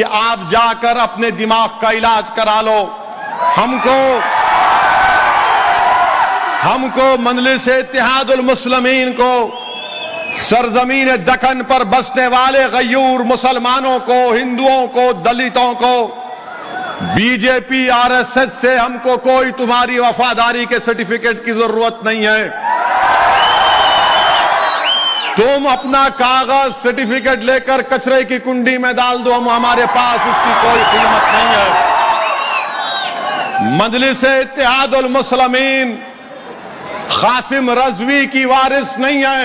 कि आप जाकर अपने दिमाग का इलाज करा लो। हमको मजलिस-ए-इत्तेहादुल मुस्लिमीन को, सरजमीन दक्कन पर बसने वाले गयूर मुसलमानों को, हिंदुओं को, दलितों को, बीजेपी आरएसएस से हमको कोई तुम्हारी वफादारी के सर्टिफिकेट की जरूरत नहीं है। तुम अपना कागज सर्टिफिकेट लेकर कचरे की कुंडी में डाल दो, हमारे पास उसकी कोई कीमत नहीं है। मजलिस-ए-इत्तेहादुल मुस्लिमीन कासिम रजवी की वारिस नहीं है,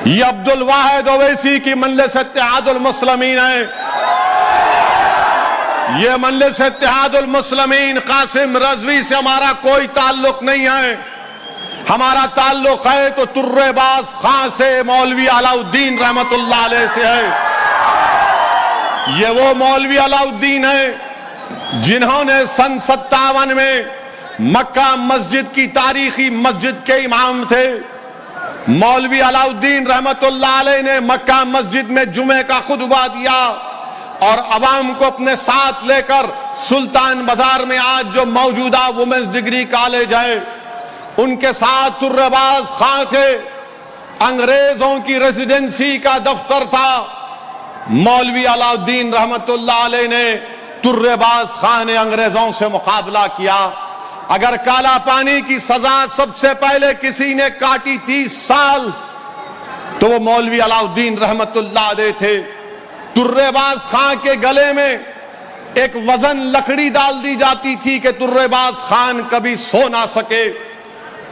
ये अब्दुल वाहिद ओवैसी की मजलिस-ए-इत्तेहादुल मुस्लिमीन है। ये मजलिस-ए-इत्तेहादुल मुस्लिमीन कासिम रजवी से हमारा कोई ताल्लुक नहीं है। हमारा ताल्लुक है तो तुर्रेबाज खां से, मौलवी अलाउद्दीन रहमतुल्लाह अलैह से है। ये वो मौलवी अलाउद्दीन है जिन्होंने सन 57 में मक्का मस्जिद की तारीखी मस्जिद के इमाम थे। मौलवी अलाउद्दीन रहमतुल्लाह अलैह ने मक्का मस्जिद में जुमे का खुतबा दिया और अवाम को अपने साथ लेकर सुल्तान बाजार में आज जो मौजूदा वुमेन्स डिग्री कॉलेज है, उनके साथ तुर्रेबाज खां थे। अंग्रेजों की रेजिडेंसी का दफ्तर था। मौलवी अलाउद्दीन रहमतुल्लाह अलैह ने, तुर्रेबाज खां ने अंग्रेजों से मुकाबला किया। अगर काला पानी की सजा सबसे पहले किसी ने काटी 30 साल, तो वो मौलवी अलाउद्दीन रहमतुल्लाह अलैह थे। तुर्रेबाज खां के गले में एक वजन लकड़ी डाल दी जाती थी कि तुर्रेबाज खान कभी सो ना सके।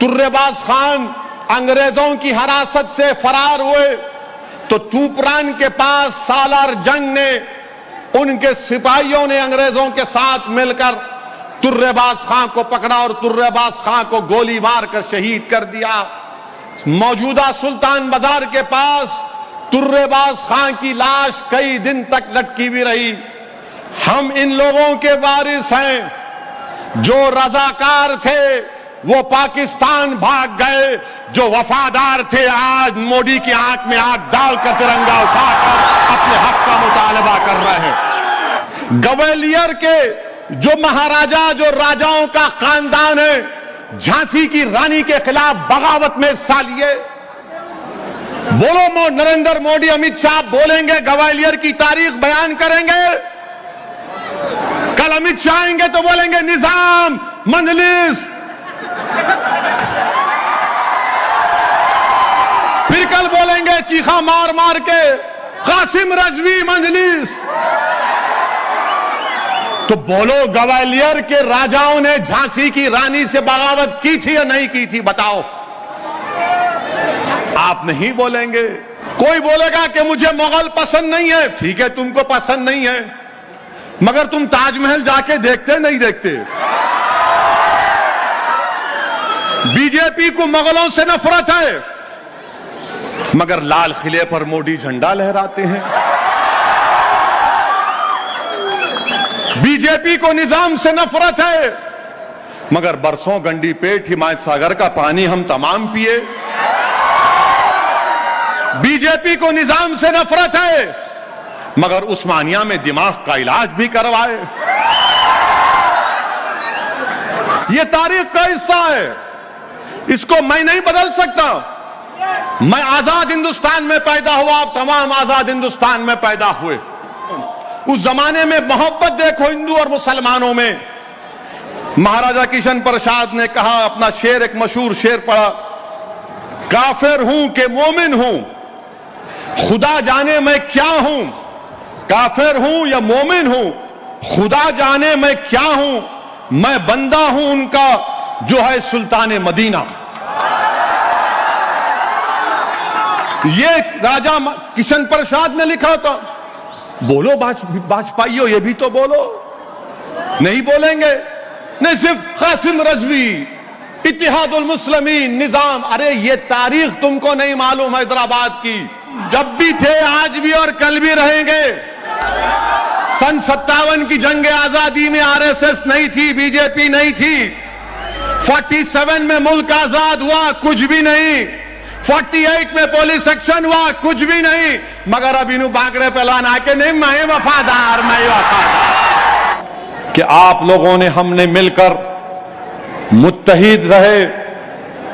तुर्रेबाज खान अंग्रेजों की हिरासत से फरार हुए तो तूपरान के पास सालार जंग ने, उनके सिपाहियों ने अंग्रेजों के साथ मिलकर तुर्रेबाज खां को पकड़ा और तुर्रेबाज खां को गोली मारकर शहीद कर दिया। मौजूदा सुल्तान बाजार के पास तुर्रेबाज खां की लाश कई दिन तक लटकी भी रही। हम इन लोगों के वारिस हैं। जो रजाकार थे वो पाकिस्तान भाग गए, जो वफादार थे आज मोदी की आंख में आंख डालकर तिरंगा उठाकर अपने हक का मुतालबा कर रहे हैं। ग्वालियर के जो महाराजा, जो राजाओं का खानदान है, झांसी की रानी के खिलाफ बगावत में हिस्सा लिए। बोलो नरेंद्र मोदी, अमित शाह बोलेंगे, ग्वालियर की तारीख बयान करेंगे। कल अमित शाह आएंगे तो बोलेंगे निजाम, मजलिस। फिर कल बोलेंगे चीखा मार मार के कासिम रजवी मजलिस। तो बोलो, ग्वालियर के राजाओं ने झांसी की रानी से बगावत की थी या नहीं की थी? बताओ। आप नहीं बोलेंगे। कोई बोलेगा कि मुझे मुगल पसंद नहीं है। ठीक है, तुमको पसंद नहीं है, मगर तुम ताजमहल जाके देखते नहीं देखते? बीजेपी को मुगलों से नफरत है, मगर लाल किले पर मोदी झंडा लहराते हैं। बीजेपी को निजाम से नफरत है, मगर बरसों गंडी पेट हिमायत सागर का पानी हम तमाम पिए। बीजेपी को निजाम से नफरत है, मगर उस्मानिया में दिमाग का इलाज भी करवाए। यह तारीख का हिस्सा है, इसको मैं नहीं बदल सकता। मैं आजाद हिंदुस्तान में पैदा हुआ, आप तमाम आजाद हिंदुस्तान में पैदा हुए। उस जमाने में मोहब्बत देखो हिंदू और मुसलमानों में। महाराजा किशन प्रसाद ने कहा, अपना शेर, एक मशहूर शेर पढ़ा, काफिर हूं कि मोमिन हूं, खुदा जाने मैं क्या हूं। काफिर हूं या मोमिन हूं, खुदा जाने मैं क्या हूं। मैं बंदा हूं उनका जो है सुल्तान मदीना। ये राजा किशन प्रसाद ने लिखा था। बोलो बाजपाइयों, ये भी तो बोलो। नहीं बोलेंगे। नहीं, सिर्फ कासिम रजवी, इत्तेहादुल मुस्लिमीन, निजाम। अरे ये तारीख तुमको नहीं मालूम हैदराबाद की। जब भी थे, आज भी और कल भी रहेंगे। सन 57 की जंग आजादी में आरएसएस नहीं थी, बीजेपी नहीं थी। 47 में मुल्क आजाद हुआ, कुछ भी नहीं। 48 में पुलिस एक्शन हुआ, कुछ भी नहीं, मगर अब इन्हों बांकड़े पहलवान आके नहीं, मैं वफादार। कि आप लोगों ने, हमने मिलकर मुत्तहिद रहे,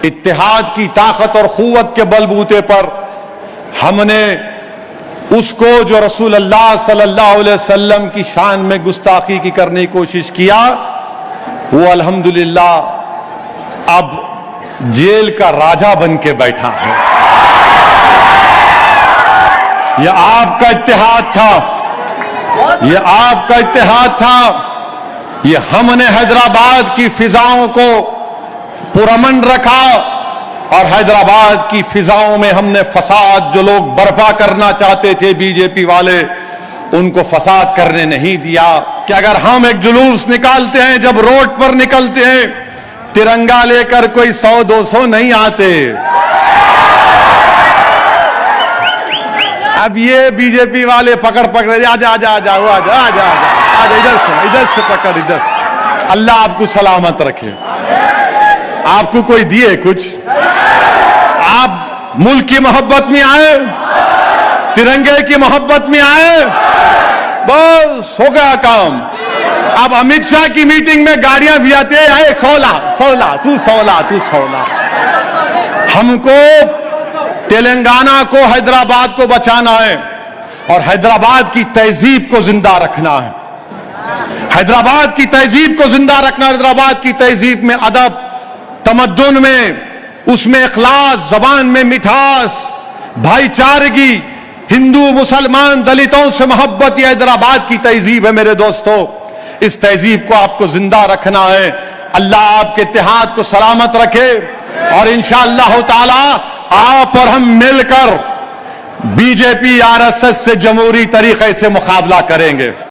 इत्तेहाद की ताकत और कुव्वत के बलबूते पर हमने उसको जो रसूल अल्लाह सल्लल्लाहु अलैहि वसल्लम की शान में गुस्ताखी की करने की कोशिश किया, वो अल्हम्दुलिल्लाह अब जेल का राजा बन के बैठा है। यह आपका इत्तेहाद था, यह आपका इत्तेहाद था। यह हमने हैदराबाद की फिजाओं को पुरअमन रखा और हैदराबाद की फिजाओं में हमने फसाद, जो लोग बर्पा करना चाहते थे बीजेपी वाले, उनको फसाद करने नहीं दिया। कि अगर हम एक जुलूस निकालते हैं, जब रोड पर निकलते हैं, तिरंगा लेकर कोई 100-200 नहीं आते। अब ये बीजेपी वाले पकड़ आजा आजा आजा आजा आजा आजा, इधर से पकड़, इधर। अल्लाह आपको सलामत रखे। आपको कोई दिए कुछ? आप मुल्क की मोहब्बत में आए, तिरंगे की मोहब्बत में आए, बस हो गया काम। अब अमित शाह की मीटिंग में गाड़ियां भी आती है, 16 तू 16। हमको तेलंगाना को, हैदराबाद को बचाना है और हैदराबाद की तहजीब को जिंदा रखना है। हैदराबाद की तहजीब को जिंदा रखना, हैदराबाद की तहजीब में अदब, तमद्दुन में, उसमें इखलास, जबान में मिठास, भाईचारगी, हिंदू मुसलमान दलितों से मोहब्बत, यह हैदराबाद की तहजीब है मेरे दोस्तों। इस तहजीब को आपको जिंदा रखना है। अल्लाह आपके इत्तेहाद को सलामत रखे और इंशाअल्लाह ताला आप और हम मिलकर बीजेपी आरएसएस से जमहूरी तरीके से मुकाबला करेंगे।